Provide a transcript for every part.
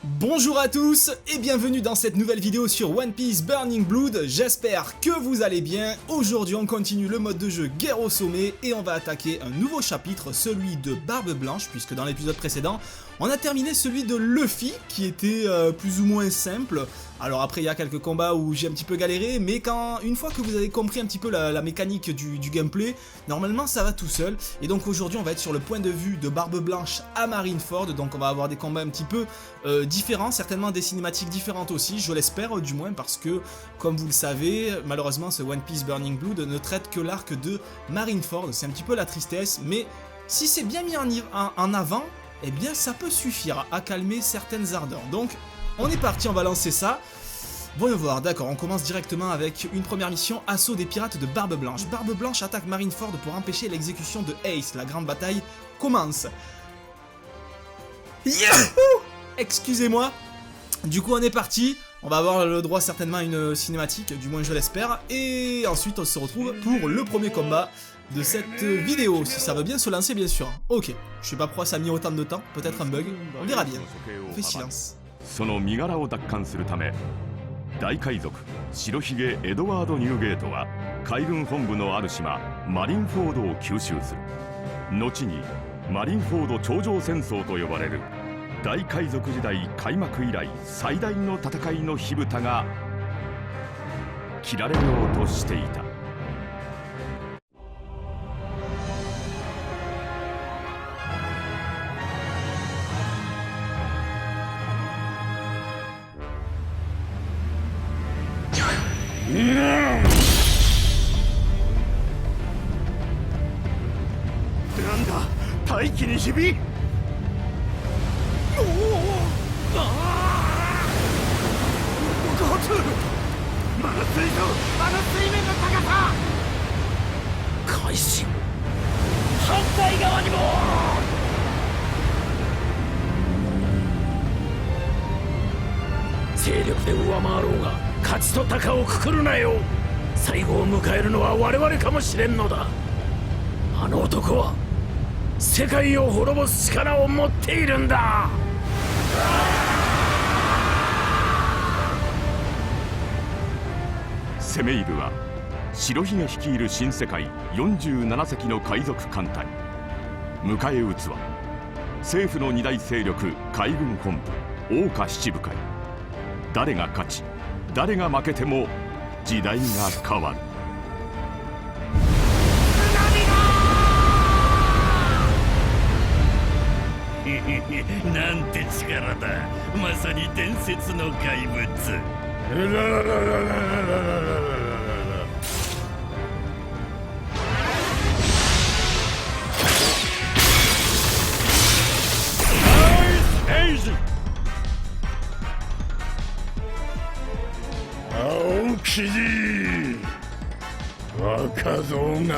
Bonjour à tous et bienvenue dans cette nouvelle vidéo sur One Piece Burning Blood, j'espère que vous allez bien. Aujourd'hui on continue le mode de jeu guerre au sommet et on va attaquer un nouveau chapitre, celui de Barbe Blanche, puisque dans l'épisode précédent on a terminé celui de Luffy qui était plus ou moins simple. Alors après il y a quelques combats où j'ai un petit peu galéré, mais une fois que vous avez compris un petit peu la mécanique du gameplay, normalement ça va tout seul. Et donc aujourd'hui on va être sur le point de vue de Barbe Blanche à Marineford, donc on va avoir des combats un petit peu différents, certainement des cinématiques différentes aussi, je l'espère du moins, parce que comme vous le savez, malheureusement ce One Piece Burning Blood ne traite que l'arc de Marineford, c'est un petit peu la tristesse, mais si c'est bien mis en avant, eh bien ça peut suffire à calmer certaines ardeurs. Donc on est parti, on va lancer ça. Voyons voir, d'accord, on commence directement avec une première mission, assaut des pirates de Barbe Blanche. Barbe Blanche attaque Marineford pour empêcher l'exécution de Ace. La grande bataille commence. Yahoo! Excusez-moi. Du coup on est parti, on va avoir le droit certainement à une cinématique, du moins je l'espère. Et ensuite on se retrouve pour le premier combat de cette vidéo, si ça veut bien se lancer bien sûr. Ok, je sais pas pourquoi ça a mis autant de temps, peut-être un bug, on verra bien. On fait silence. その身柄を奪還するため大海賊白ひげエドワード・ニューゲートは海軍本部のある島マリンフォードを吸収する。後にマリンフォード頂上戦争と呼ばれる大海賊時代開幕以来最大の戦いの火蓋が切られようとしていた。なんだ大気にひびおおガツまずいぞあの水面の高さ開始反対側にも勢力で上回ろうが勝ちと鷹をくくるなよ。最後を迎えるのは我々かもしれんのだ。あの男は世界を滅ぼす力を持っているんだ。セメイルは白ひげ率いる新世界47隻の海賊艦隊。迎え撃つは政府の二大勢力海軍本部桜花七部会。誰が勝ち誰が負けても時代が変わる。なんて力だ。まさに伝説の怪物。青生地若造が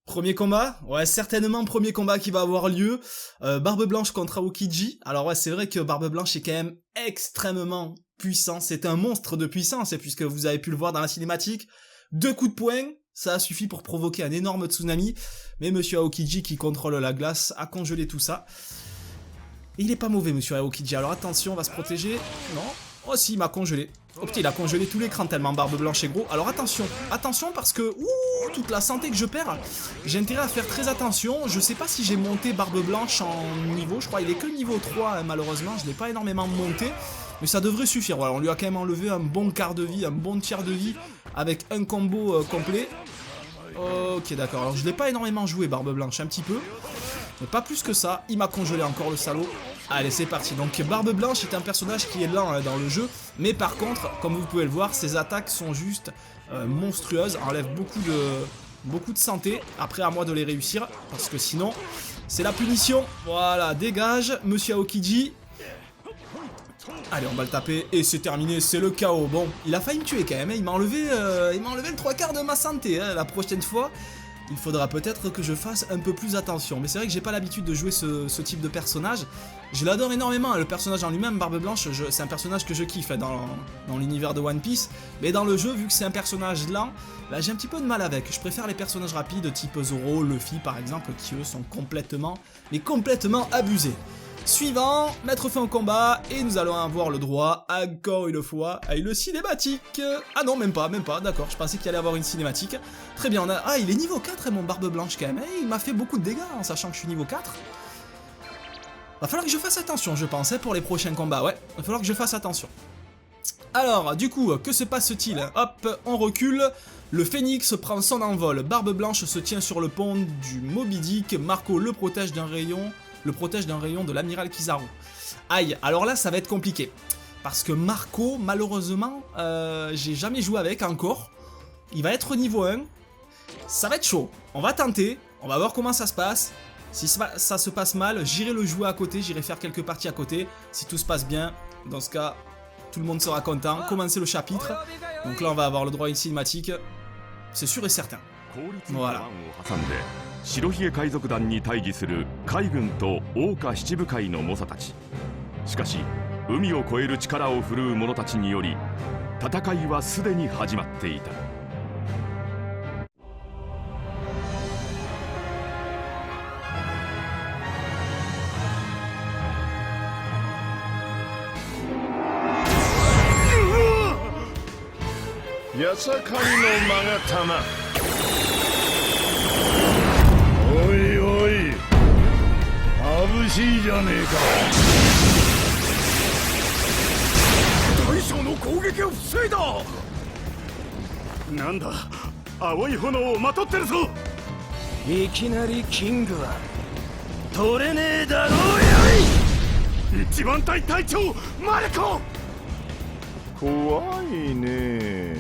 Premier combat, ouais certainement premier combat qui va avoir lieu, Barbe Blanche contre Aokiji. Alors ouais c'est vrai que Barbe Blanche est quand même extrêmement puissant, c'est un monstre de puissance, et puisque vous avez pu le voir dans la cinématique, 2 coups de poing, ça a suffi pour provoquer un énorme tsunami, mais monsieur Aokiji qui contrôle la glace a congelé tout ça. Et il est pas mauvais monsieur Aokiji, alors attention on va se protéger, non, oh si il m'a congelé. Oh putain il a congelé tout l'écran tellement Barbe Blanche est gros, alors attention, attention parce que, toute la santé que je perds, j'ai intérêt à faire très attention. Je sais pas si j'ai monté Barbe Blanche en niveau, je crois il est que niveau 3 hein, malheureusement, je l'ai pas énormément monté, mais ça devrait suffire. Voilà, on lui a quand même enlevé un bon quart de vie, un bon tiers de vie avec un combo complet. Ok d'accord, alors je l'ai pas énormément joué Barbe Blanche, un petit peu, mais pas plus que ça. Il m'a congelé encore le salaud. Allez c'est parti, donc Barbe Blanche est un personnage qui est lent hein, dans le jeu, mais par contre comme vous pouvez le voir ses attaques sont juste monstrueuses, enlèvent beaucoup de santé. Après à moi de les réussir parce que sinon c'est la punition. Voilà, dégage monsieur Aokiji. Allez on va le taper et c'est terminé, c'est le chaos. Bon il a failli me tuer quand même hein. Il m'a enlevé le 3/4 de ma santé hein. La prochaine fois il faudra peut-être que je fasse un peu plus attention. Mais c'est vrai que j'ai pas l'habitude de jouer ce type de personnage. Je l'adore énormément, le personnage en lui-même, Barbe Blanche, c'est un personnage que je kiffe dans l'univers de One Piece. Mais dans le jeu, vu que c'est un personnage lent, bah, j'ai un petit peu de mal avec. Je préfère les personnages rapides type Zoro, Luffy par exemple, qui eux sont complètement abusés. Suivant, mettre fin au combat, et nous allons avoir le droit, encore une fois, à une cinématique. Ah non, même pas, d'accord, je pensais qu'il allait avoir une cinématique. Très bien, ah, il est niveau 4, mon Barbe Blanche quand même, il m'a fait beaucoup de dégâts en sachant que je suis niveau 4. Va falloir que je fasse attention, je pense, pour les prochains combats, ouais, va falloir que je fasse attention. Alors, du coup, que se passe-t-il? Hop, on recule, le Phénix prend son envol, Barbe Blanche se tient sur le pont du Moby Dick, Marco le protège d'un rayon de l'amiral Kizaru. Aïe, alors là ça va être compliqué. Parce que Marco, malheureusement, j'ai jamais joué avec encore. Il va être niveau 1. Ça va être chaud. On va tenter, on va voir comment ça se passe. Si ça se passe mal, j'irai le jouer à côté, j'irai faire quelques parties à côté. Si tout se passe bien, dans ce cas, tout le monde sera content. Commencer le chapitre. Donc là on va avoir le droit à une cinématique. C'est sûr et certain. Voilà. 白ひげ海賊団に対峙する海軍と桜花七部会の猛者たち。しかし海を越える力を振るう者たちにより戦いはすでに始まっていた。やさかいの勾玉。おいおい、眩しいじゃねえか。大将の攻撃を防いだ。なんだ、青い炎をまとってるぞ。いきなりキングは取れねえだろうよ。一番隊隊長マルコ。怖いね、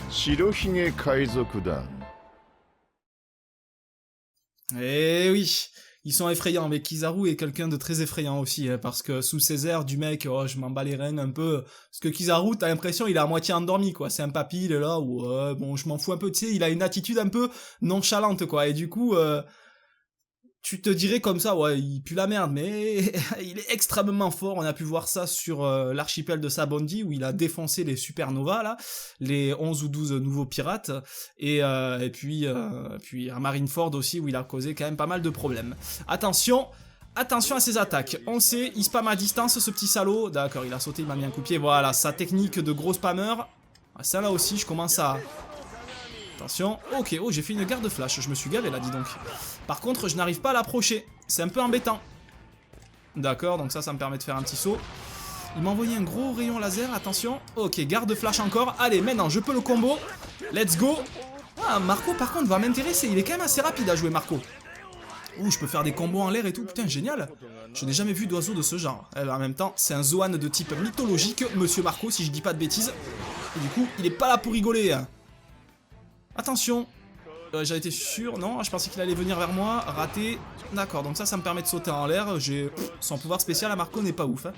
白ひげ海賊団。Eh oui, ils sont effrayants, mais Kizaru est quelqu'un de très effrayant aussi, hein, parce que sous ses airs du mec, oh, je m'en bats les reins un peu, parce que Kizaru, t'as l'impression il est à moitié endormi, quoi, c'est un papy, il est là, ouais, bon, je m'en fous un peu, tu sais, il a une attitude un peu nonchalante, quoi, et du coup, tu te dirais comme ça, ouais, il pue la merde, mais il est extrêmement fort. On a pu voir ça sur l'archipel de Sabondi, où il a défoncé les supernovas, là, les 11 ou 12 nouveaux pirates, et puis à Marineford aussi, où il a causé quand même pas mal de problèmes. Attention à ses attaques. On sait, il spamme à distance, ce petit salaud. D'accord, il a sauté, il m'a mis un coup de pied. Voilà, sa technique de gros spammer. Ah, ça là aussi, je commence à... Attention, ok, oh j'ai fait une garde flash, je me suis gavé là, dis donc. Par contre, je n'arrive pas à l'approcher, c'est un peu embêtant. D'accord, donc ça me permet de faire un petit saut. Il m'a envoyé un gros rayon laser, attention. Ok, garde flash encore, allez, maintenant je peux le combo. Let's go. Ah, Marco par contre va m'intéresser, il est quand même assez rapide à jouer Marco. Ouh, je peux faire des combos en l'air et tout, putain, génial. Je n'ai jamais vu d'oiseau de ce genre. En même temps, c'est un Zoan de type mythologique, Monsieur Marco, si je dis pas de bêtises. Et du coup, il est pas là pour rigoler. Attention, j'avais été sûr, non, je pensais qu'il allait venir vers moi, raté, d'accord, donc ça me permet de sauter en l'air, son pouvoir spécial à Marco n'est pas ouf. Hein.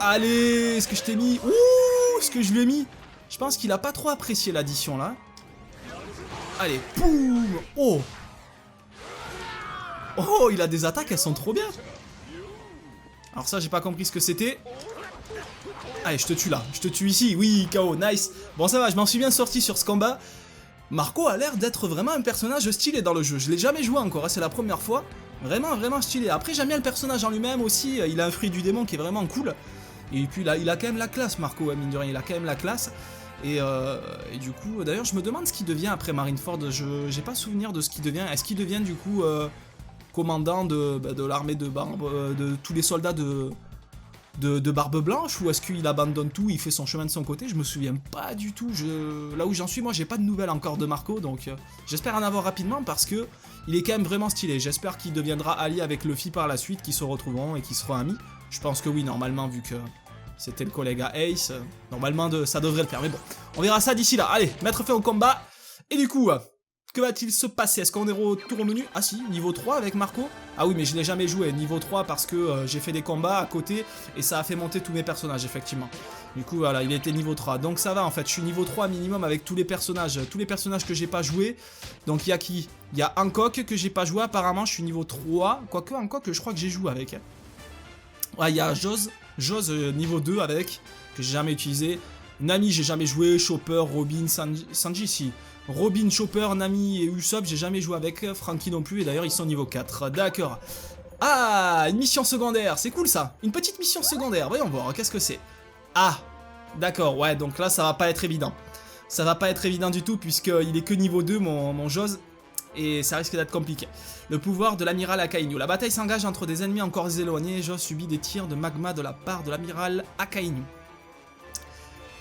Allez, est-ce que je t'ai mis, ouh, ce que je lui ai mis, je pense qu'il a pas trop apprécié l'addition là. Allez, boum, oh, oh, il a des attaques, elles sont trop bien. Alors ça, j'ai pas compris ce que c'était. Allez, je te tue là, je te tue ici, oui, KO, nice. Bon, ça va, je m'en suis bien sorti sur ce combat. Marco a l'air d'être vraiment un personnage stylé dans le jeu. Je l'ai jamais joué encore, hein, c'est la première fois. Vraiment stylé. Après, j'aime bien le personnage en lui-même aussi. Il a un fruit du démon qui est vraiment cool. Et puis là, il a quand même la classe, Marco, hein, mine de rien. Il a quand même la classe. Et du coup, d'ailleurs, je me demande ce qu'il devient après Marineford. J'ai pas souvenir de ce qu'il devient. Est-ce qu'il devient du coup commandant de l'armée de tous les soldats de Barbe Blanche, ou est-ce qu'il abandonne tout, il fait son chemin de son côté? Je me souviens pas du tout. Là où j'en suis, moi j'ai pas de nouvelles encore de Marco, donc j'espère en avoir rapidement parce que il est quand même vraiment stylé. J'espère qu'il deviendra allié avec Luffy par la suite, qu'ils se retrouveront et qu'ils seront amis. Je pense que oui, normalement, vu que c'était le collègue à Ace, normalement ça devrait le faire, mais bon, on verra ça d'ici là. Allez, mettre fin au combat. Et du coup, Que va-t-il se passer? Est-ce qu'on est retour au menu? Ah si, niveau 3 avec Marco. Ah oui, mais je l'ai jamais joué, niveau 3, parce que j'ai fait des combats à côté et ça a fait monter tous mes personnages, effectivement. Du coup, voilà, il était niveau 3. Donc ça va, en fait, je suis niveau 3 minimum avec tous les personnages que j'ai pas joué. Donc il y a qui? Il y a Hancock que j'ai pas joué, apparemment, je suis niveau 3. Quoique, Hancock, je crois que j'ai joué avec. Ouais, il y a Joz niveau 2 avec, que j'ai jamais utilisé. Nami, j'ai jamais joué. Chopper, Robin, Sanji, si. Robin, Chopper, Nami et Usopp, j'ai jamais joué avec. Franky non plus, et d'ailleurs ils sont niveau 4. D'accord. Ah, une mission secondaire, c'est cool ça. Une petite mission secondaire, voyons voir, qu'est-ce que c'est? Ah, d'accord, ouais, donc là ça va pas être évident. Ça va pas être évident du tout, puisqu'il est que niveau 2, mon Joz, et ça risque d'être compliqué. Le pouvoir de l'amiral Akainu. La bataille s'engage entre des ennemis encore éloignés. Joz subit des tirs de magma de la part de l'amiral Akainu.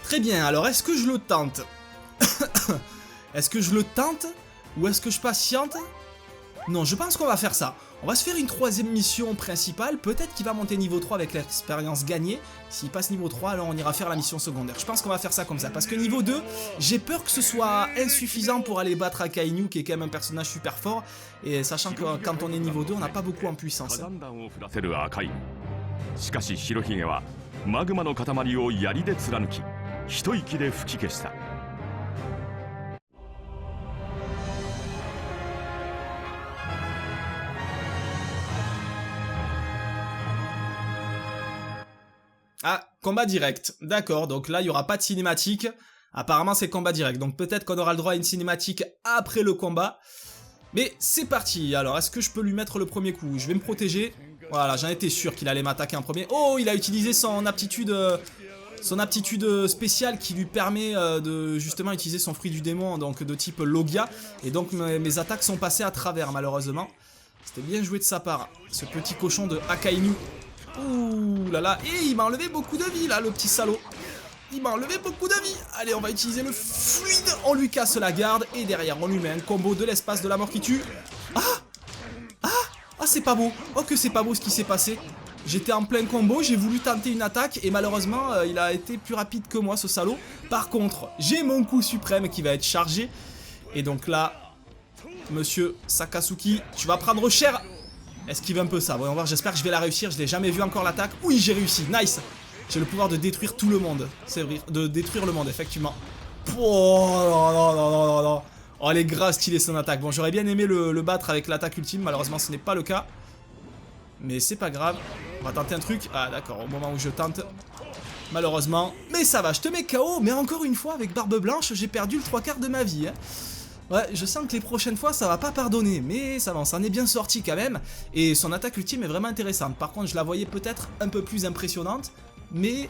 Très bien, alors est-ce que je le tente? Est-ce que je le tente? Ou est-ce que je patiente? Non, je pense qu'on va faire ça. On va se faire une troisième mission principale. Peut-être qu'il va monter niveau 3 avec l'expérience gagnée. S'il passe niveau 3, alors on ira faire la mission secondaire. Je pense qu'on va faire ça comme ça. Parce que niveau 2, j'ai peur que ce soit insuffisant pour aller battre Akainu, qui est quand même un personnage super fort. Et sachant que quand on est niveau 2, on n'a pas beaucoup en puissance. しかし白ひげはマグマの塊を槍で貫き一息で吹き消した。 Ah, combat direct. D'accord, donc là, il n'y aura pas de cinématique. Apparemment, c'est combat direct. Donc peut-être qu'on aura le droit à une cinématique après le combat. Mais c'est parti. Alors, est-ce que je peux lui mettre le premier coup? Je vais me protéger. Voilà, j'en étais sûr qu'il allait m'attaquer en premier. Oh, il a utilisé son aptitude spéciale qui lui permet de justement utiliser son fruit du démon, donc de type Logia. Et donc mes attaques sont passées à travers, malheureusement. C'était bien joué de sa part, ce petit cochon de Akainu. Ouh là là, et il m'a enlevé beaucoup de vie là, le petit salaud. Il m'a enlevé beaucoup de vie. Allez, on va utiliser le fluide. On lui casse la garde et derrière on lui met un combo de l'espace de la mort qui tue. Ah, c'est pas beau. Oh que c'est pas beau ce qui s'est passé. J'étais en plein combo, j'ai voulu tenter une attaque et malheureusement il a été plus rapide que moi ce salaud. Par contre, j'ai mon coup suprême qui va être chargé. Et donc là, monsieur Sakatsuki, tu vas prendre cher. Esquive un peu ça, voyons voir, j'espère que je vais la réussir, je l'ai jamais vu encore l'attaque. Oui, j'ai réussi, nice. J'ai le pouvoir de détruire tout le monde, c'est vrai, de détruire le monde, effectivement. Oh non. Oh, elle est grave stylée son attaque. Bon, j'aurais bien aimé le battre avec l'attaque ultime, malheureusement ce n'est pas le cas. Mais c'est pas grave, on va tenter un truc. Ah d'accord, au moment où je tente, malheureusement. Mais ça va, je te mets KO, mais encore une fois, avec Barbe Blanche, j'ai perdu le 3/4 de ma vie, hein. Ouais, je sens que les prochaines fois ça va pas pardonner, mais ça va, on s'en est bien sorti quand même. Et son attaque ultime est vraiment intéressante. Par contre, je la voyais peut-être un peu plus impressionnante, mais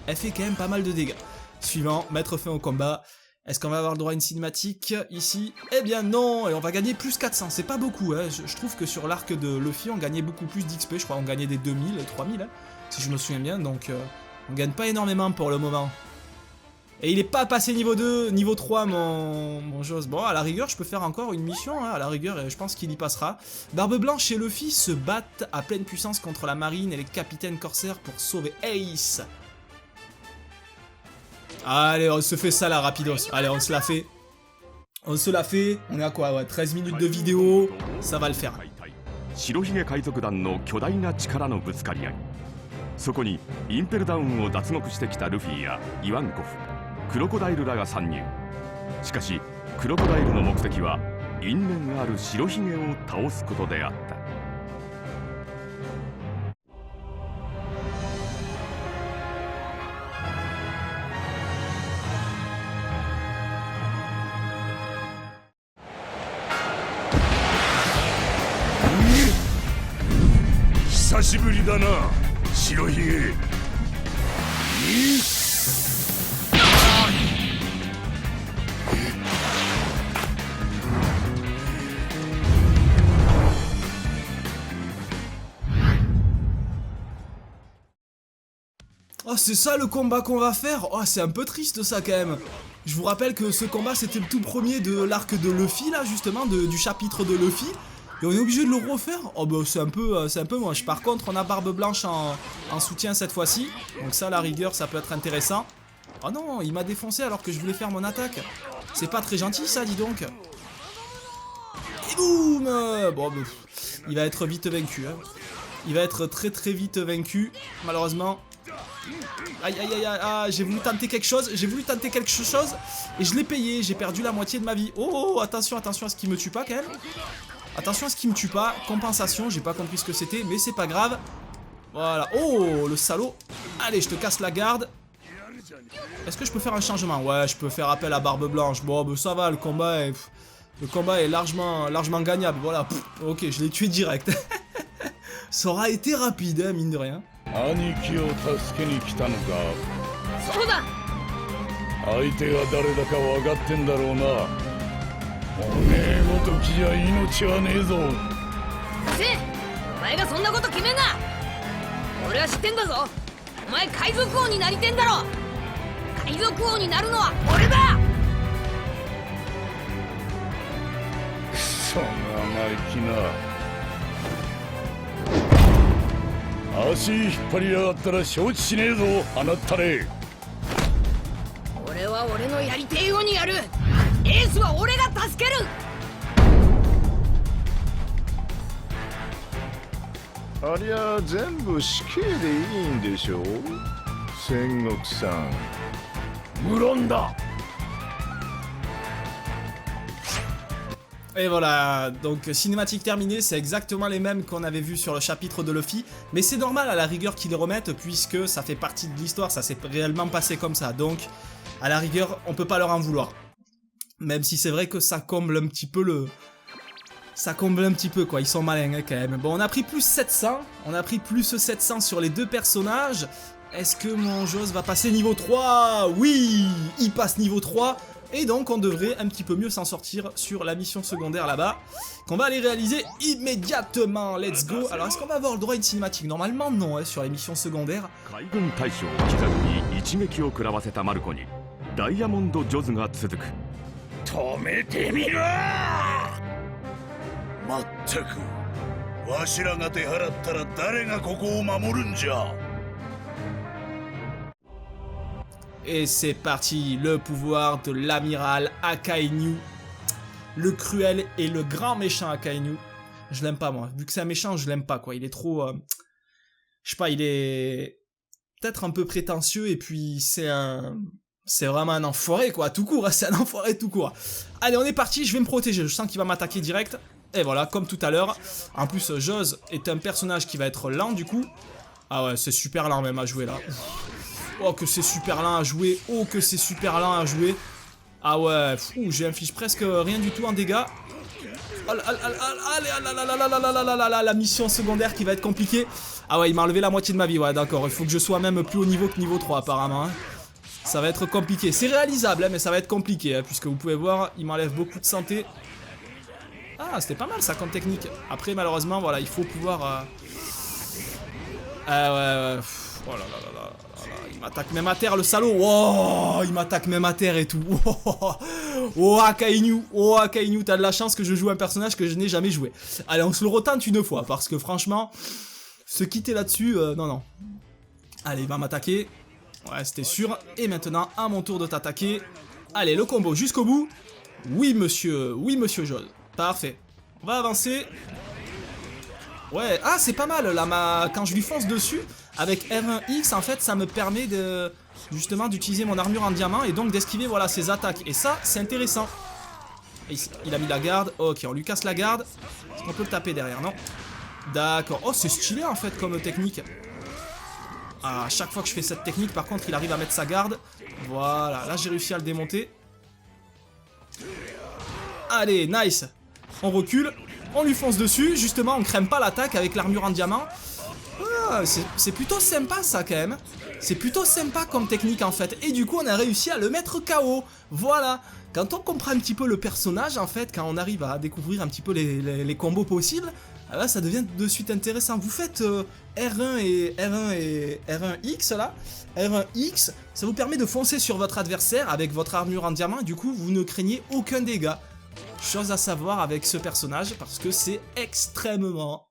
elle fait quand même pas mal de dégâts. Suivant, mettre fin au combat. Est-ce qu'on va avoir le droit à une cinématique ici? Eh bien non, et on va gagner plus 400, c'est pas beaucoup, hein. Je trouve que sur l'arc de Luffy, on gagnait beaucoup plus d'XP, je crois on gagnait des 2000, 3000, hein, si je me souviens bien, donc on gagne pas énormément pour le moment. Et il est pas passé niveau 2, niveau 3 mon Joz. Bon, à la rigueur, je peux faire encore une mission, hein, à la rigueur, et je pense qu'il y passera. Barbe Blanche et Luffy se battent à pleine puissance contre la marine et les capitaines corsaires pour sauver Ace. Allez, on se fait ça là, rapidos. Allez, on se la fait. On se la fait. On est à quoi, ouais, 13 minutes de vidéo. Ça va le faire. 白ひげ海賊団の巨大な力のぶつかり合い。そこにインペルダウンを脱獄してきたルフィやイワンコフ、クロコダイルらが参入。しかしクロコダイルの目的は因縁ある白ひげを倒すことであった。久しぶりだな、白ひげ。Oh, c'est ça le combat qu'on va faire? Oh, c'est un peu triste ça quand même. Je vous rappelle que ce combat c'était le tout premier de l'arc de Luffy là, justement, du chapitre de Luffy. Et on est obligé de le refaire? Oh bah c'est un peu moche. Par contre on a Barbe Blanche en soutien cette fois-ci. Donc ça à la rigueur ça peut être intéressant. Oh non, il m'a défoncé alors que je voulais faire mon attaque. C'est pas très gentil ça, dis donc. Et boum. Bon, bah, il va être vite vaincu. Hein. Il va être très très vite vaincu, malheureusement. Aïe aïe aïe aïe, j'ai voulu tenter quelque chose, et je l'ai payé, j'ai perdu la moitié de ma vie. Oh, attention, attention à ce qu'il me tue pas quand même. Attention à ce qu'il me tue pas, compensation, j'ai pas compris ce que c'était, mais c'est pas grave. Voilà, oh, le salaud. Allez, je te casse la garde. Est-ce que je peux faire un changement? Ouais, je peux faire appel à Barbe Blanche. Bon, bah, ça va, le combat est largement gagnable, voilà. Pff, ok, je l'ai tué direct. Ça aura été rapide, hein, mine de rien. 兄貴を助けに来たのか。そうだ。相手が誰だか分かってんだろうな。おめえごときじゃ命はねえぞ。せお前がそんなこと決めんな。俺は知ってんだぞ。お前海賊王になりてんだろ。海賊王になるのは俺だ。くそ生意気な。足引っ張りやがったら承知しねえぞ、あなたれ。俺は俺のやりてえようにやる。エースは俺が助ける。ありゃ全部死刑でいいんでしょう、戦国さん。無論だ。 Et voilà, donc cinématique terminée, c'est exactement les mêmes qu'on avait vu sur le chapitre de Luffy, mais c'est normal à la rigueur qu'ils les remettent puisque ça fait partie de l'histoire, ça s'est réellement passé comme ça, donc à la rigueur on peut pas leur en vouloir. Même si c'est vrai que ça comble un petit peu ça comble un petit peu quoi, ils sont malins hein, quand même. Bon, on a pris plus 700, sur les deux personnages. Est-ce que mon Joss va passer niveau 3? Oui, il passe niveau 3. Et donc on devrait un petit peu mieux s'en sortir sur la mission secondaire là-bas, qu'on va aller réaliser immédiatement. Let's go. Alors est-ce qu'on va avoir le droit à une cinématique? Normalement non, hein, sur les missions secondaires. 海軍大将キザルに一撃を食らわせたマルコにダイヤモンド・ジョズが続く。止めてみろ。まったく、わしらが手払ったら誰がここを守るんじゃ。 Et c'est parti, le pouvoir de l'amiral Akainu. Le cruel et le grand méchant Akainu. Je l'aime pas moi, vu que c'est un méchant, je l'aime pas quoi, il est trop... je sais pas, il est peut-être un peu prétentieux et puis c'est vraiment un enfoiré quoi, tout court, hein, c'est un enfoiré tout court. Allez, on est parti, je vais me protéger, je sens qu'il va m'attaquer direct. Et voilà, comme tout à l'heure. En plus, Joss est un personnage qui va être lent du coup. Ah ouais, c'est super lent même à jouer là. Oh que c'est super lent à jouer, oh que c'est super lent à jouer. Ah ouais, j'inflige presque rien du tout en dégâts. La mission secondaire qui va être compliquée. Ah ouais, il m'a enlevé la moitié de ma vie, ouais d'accord. Il faut que je sois même plus haut niveau que niveau 3 apparemment. Hein. Ça va être compliqué, c'est réalisable hein, mais ça va être compliqué. Hein, puisque vous pouvez voir, il m'enlève beaucoup de santé. Ah, c'était pas mal ça comme technique. Après malheureusement, voilà, il faut pouvoir... Ah ouais, ouais. Oh là là là là. Il m'attaque même à terre le salaud. Oh, il m'attaque même à terre et tout. Oh Akainu, t'as de la chance que je joue un personnage que je n'ai jamais joué. Allez, on se le retente une fois parce que franchement, se quitter là-dessus, non. Allez, il va m'attaquer. Ouais, c'était sûr. Et maintenant, à mon tour de t'attaquer. Allez, le combo jusqu'au bout. Oui, monsieur Joss. Parfait. On va avancer. Ouais, ah, c'est pas mal là, quand je lui fonce dessus. Avec R1X, en fait, ça me permet de justement d'utiliser mon armure en diamant et donc d'esquiver voilà ses attaques. Et ça, c'est intéressant. Et il a mis la garde. Ok, on lui casse la garde. Est-ce qu'on peut le taper derrière? Non. D'accord. Oh, c'est stylé en fait comme technique. Ah, à chaque fois que je fais cette technique, par contre, il arrive à mettre sa garde. Voilà, là j'ai réussi à le démonter. Allez, nice. On recule. On lui fonce dessus. Justement, on crème pas l'attaque avec l'armure en diamant. Ah, c'est plutôt sympa ça quand même. C'est plutôt sympa comme technique en fait. Et du coup on a réussi à le mettre KO. Voilà. Quand on comprend un petit peu le personnage en fait, quand on arrive à découvrir un petit peu les combos possibles, là ça devient de suite intéressant. Vous faites R1 et R1X là. R1X, ça vous permet de foncer sur votre adversaire avec votre armure en diamant. Et du coup vous ne craignez aucun dégât. Chose à savoir avec ce personnage parce que c'est extrêmement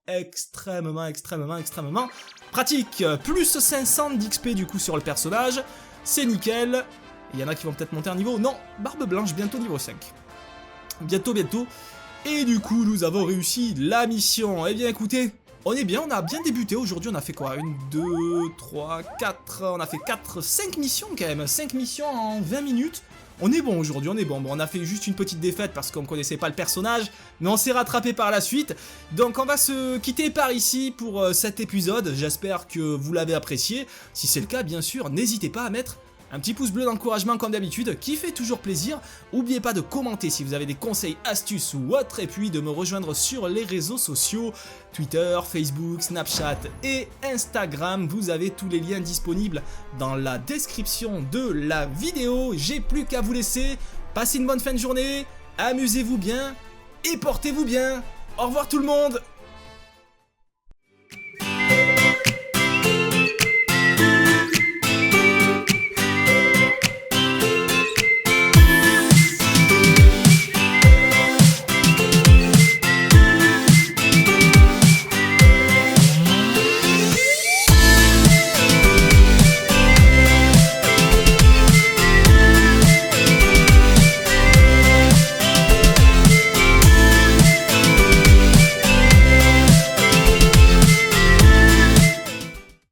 pratique. Plus 500 d'XP du coup sur le personnage, c'est nickel. Il y en a qui vont peut-être monter un niveau. Non, Barbe Blanche bientôt niveau 5. Bientôt. Et du coup, nous avons réussi la mission. Eh bien, écoutez, on est bien, on a bien débuté. Aujourd'hui, on a fait quoi? 1, 2, 3, 4... On a fait 5 missions quand même. 5 missions en 20 minutes. On est bon aujourd'hui, on est bon. Bon, on a fait juste une petite défaite parce qu'on ne connaissait pas le personnage, mais on s'est rattrapé par la suite. Donc on va se quitter par ici pour cet épisode. J'espère que vous l'avez apprécié. Si c'est le cas, bien sûr, n'hésitez pas à mettre un petit pouce bleu d'encouragement comme d'habitude, qui fait toujours plaisir. N'oubliez pas de commenter si vous avez des conseils, astuces ou autres, et puis de me rejoindre sur les réseaux sociaux, Twitter, Facebook, Snapchat et Instagram. Vous avez tous les liens disponibles dans la description de la vidéo. J'ai plus qu'à vous laisser. Passez une bonne fin de journée, amusez-vous bien et portez-vous bien. Au revoir tout le monde.